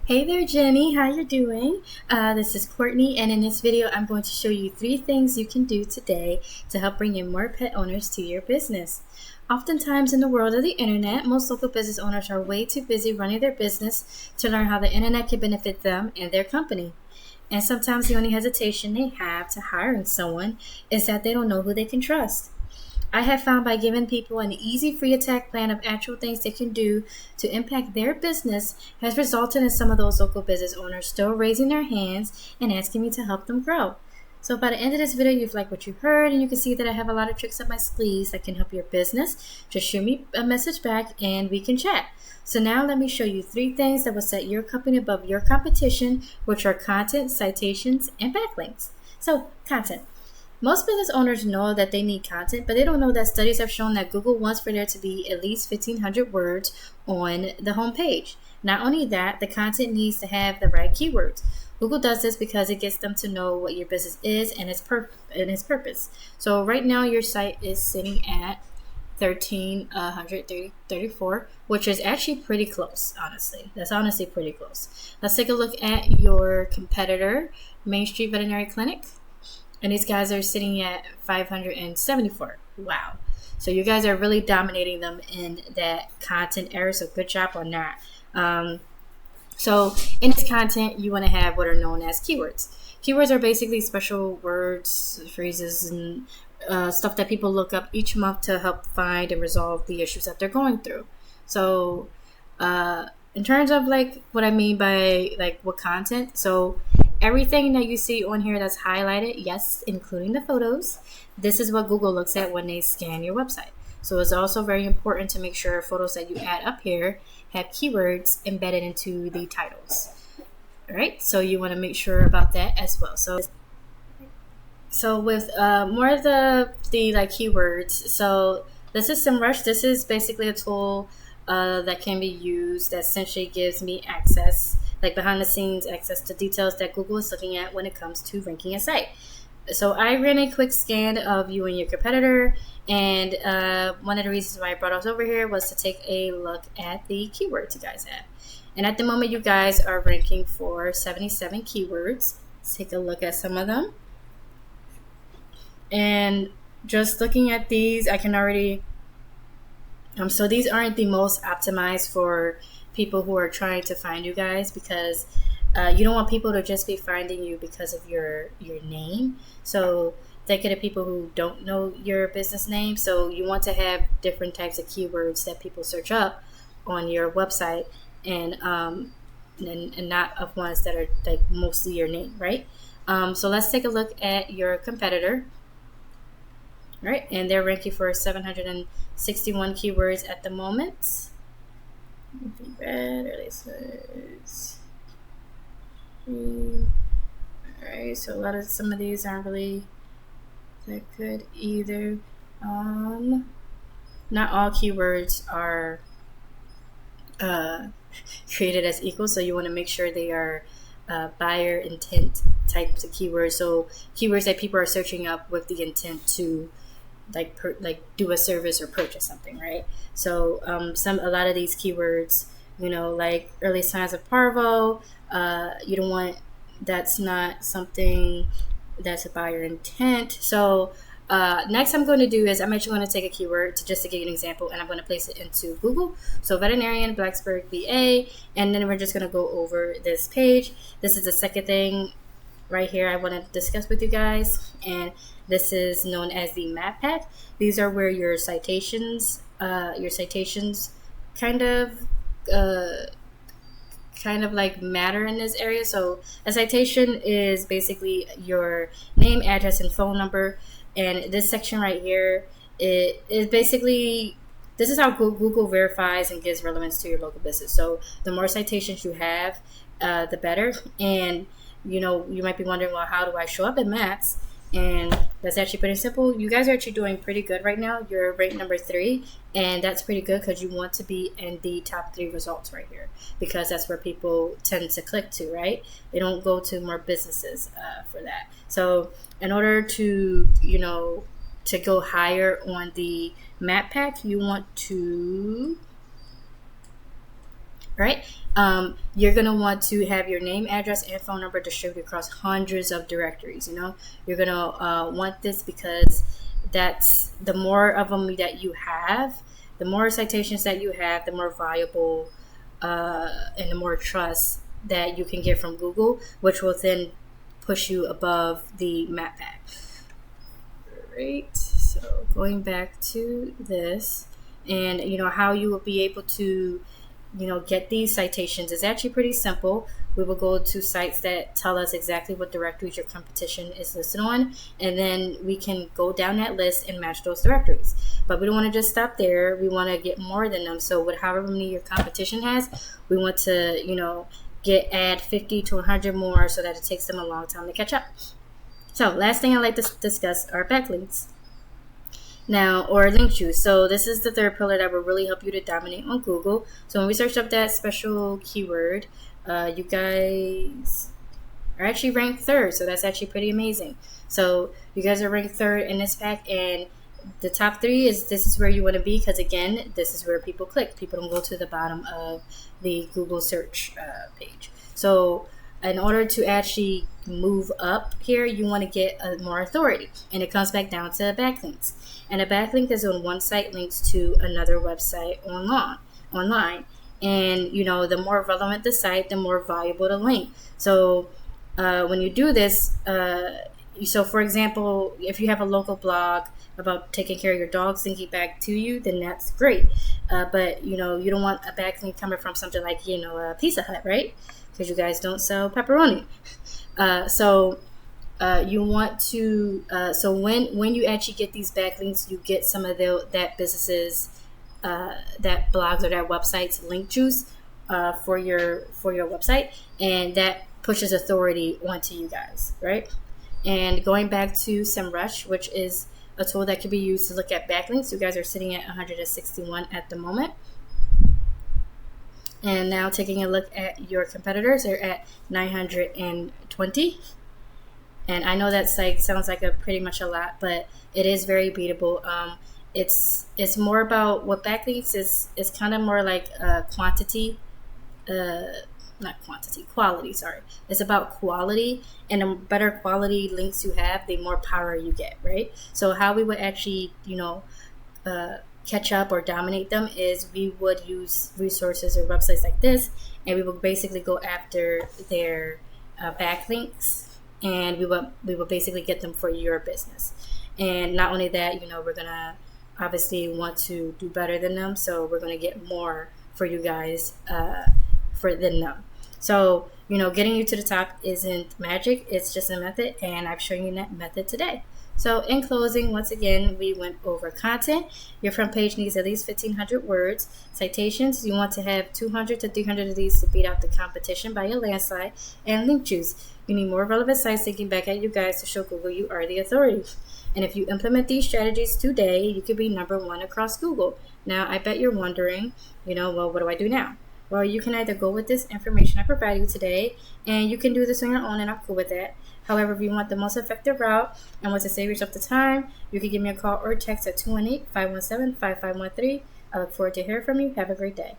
Hey there, Jenny. How you doing? This is Courtney, and in this video, I'm going to show you 3 things you can do today to help bring in more pet owners to your business. Oftentimes in the world of the internet, most local business owners are way too busy running their business to learn how the internet can benefit them and their company. And sometimes the only hesitation they have to hiring someone is that they don't know who they can trust. I have found by giving people an easy free attack plan of actual things they can do to impact their business has resulted in some of those local business owners still raising their hands and asking me to help them grow. So by the end of this video, you've liked what you heard, and you can see that I have a lot of tricks up my sleeves that can help your business. Just shoot me a message back and we can chat. So now let me show you 3 things that will set your company above your competition, which are content, citations, and backlinks. So content. Most business owners know that they need content, but they don't know that studies have shown that Google wants for there to be at least 1,500 words on the home page. Not only that, the content needs to have the right keywords. Google does this because it gets them to know what your business is and its purpose. So right now your site is sitting at 1,334, which is actually pretty close, honestly. That's honestly pretty close. Let's take a look at your competitor, Main Street Veterinary Clinic. And these guys are sitting at 574. Wow. So you guys are really dominating them in that content area. So good job on that. So in this content, you want to have what are known as keywords. Keywords are basically special words, phrases, and stuff that people look up each month to help find and resolve the issues that they're going through. So in terms of like what I mean by like what content, so everything that you see on here that's highlighted, yes, including the photos, this is what Google looks at when they scan your website. So it's also very important to make sure photos that you add up here have keywords embedded into the titles. All right, so you want to make sure about that as well. So with more of the like keywords, so this is SEMrush. This is basically a tool that can be used that essentially gives me access, like behind the scenes access to details that Google is looking at when it comes to ranking a site. So I ran a quick scan of you and your competitor, and one of the reasons why I brought us over here was to take a look at the keywords you guys have. And at the moment, you guys are ranking for 77 keywords. Let's take a look at some of them. And just looking at these, I can already so these aren't the most optimized for people who are trying to find you guys, because you don't want people to just be finding you because of your name. So think of the people who don't know your business name. So you want to have different types of keywords that people search up on your website, and not of ones that are like mostly your name, right? So let's take a look at your competitor. Right, and they're ranking for 761 keywords at the moment. Alright, so some of these aren't really that good either. Not all keywords are created as equal, so you want to make sure they are buyer intent types of keywords. So keywords that people are searching up with the intent to like do a service or purchase something, right? So a lot of these keywords, like early signs of parvo, you don't want, that's not something that's a buyer intent. So next I'm going to do is I'm actually going to take a keyword just to give you an example, and I'm going to place it into Google. So veterinarian, Blacksburg, VA, and then we're just going to go over this page. This is the second thing right here I want to discuss with you guys, and this is known as the map pack. These are where your citations kind of like matter in this area. So a citation is basically your name, address, and phone number, and this section right here, it is basically, this is how Google verifies and gives relevance to your local business. So the more citations you have, the better. And you might be wondering, well, how do I show up in maps? And that's actually pretty simple. You guys are actually doing pretty good right now. You're ranked number 3, and that's pretty good because you want to be in the top 3 results right here, because that's where people tend to click to, right? They don't go to more businesses for that. So in order to to go higher on the map pack, you want to right? You're going to want to have your name, address, and phone number distributed across hundreds of directories. You're going to want this because that's the more of them that you have, the more citations that you have, the more valuable and the more trust that you can get from Google, which will then push you above the map pack. Right. So going back to this, and how you will be able to get these citations is actually pretty simple. We will go to sites that tell us exactly what directories your competition is listed on, and then we can go down that list and match those directories. But we don't want to just stop there. We want to get more than them. So with however many your competition has, we want to, add 50 to 100 more so that it takes them a long time to catch up. So last thing I'd like to discuss are backlinks. Now, or link juice. So this is the third pillar that will really help you to dominate on Google. So when we search up that special keyword, you guys are actually ranked third. So that's actually pretty amazing. So you guys are ranked third in this pack, and the top three this is where you want to be, because again, this is where people click. People don't go to the bottom of the Google search page. So in order to actually move up here, you want to get more authority, and it comes back down to backlinks. And a backlink is when one site links to another website online. And the more relevant the site, the more valuable the link. So when you do this, so for example, if you have a local blog about taking care of your dogs linking back to you, then that's great. But you don't want a backlink coming from something like a Pizza Hut, right? Because you guys don't sell pepperoni. You want to so when you actually get these backlinks, you get some of that businesses that blogs or that website's link juice for your website, and that pushes authority onto you guys, right? And going back to SEMrush, which is a tool that can be used to look at backlinks, you guys are sitting at 161 at the moment. And now taking a look at your competitors, they're at 920. And I know that sounds like pretty much a lot, but it is very beatable. It's more about what backlinks is kind of more like quality. Sorry. It's about quality, and the better quality links you have, the more power you get, right? So how we would actually, catch up or dominate them is we would use resources or websites like this, and we would basically go after their backlinks, and we will basically get them for your business. And not only that, we're gonna obviously want to do better than them, so we're gonna get more for you guys than them. So getting you to the top isn't magic; it's just a method, and I've shown you that method today. So in closing, once again, we went over content. Your front page needs at least 1,500 words. Citations, you want to have 200 to 300 of these to beat out the competition by a landslide. And link juice, you need more relevant sites thinking back at you guys to show Google you are the authority. And if you implement these strategies today, you could be #1 across Google. Now, I bet you're wondering, well, what do I do now? Well, you can either go with this information I provided you today, and you can do this on your own, and I'm cool with that. However, if you want the most effective route and want to save yourself the time, you can give me a call or text at 218-517-5513. I look forward to hearing from you. Have a great day.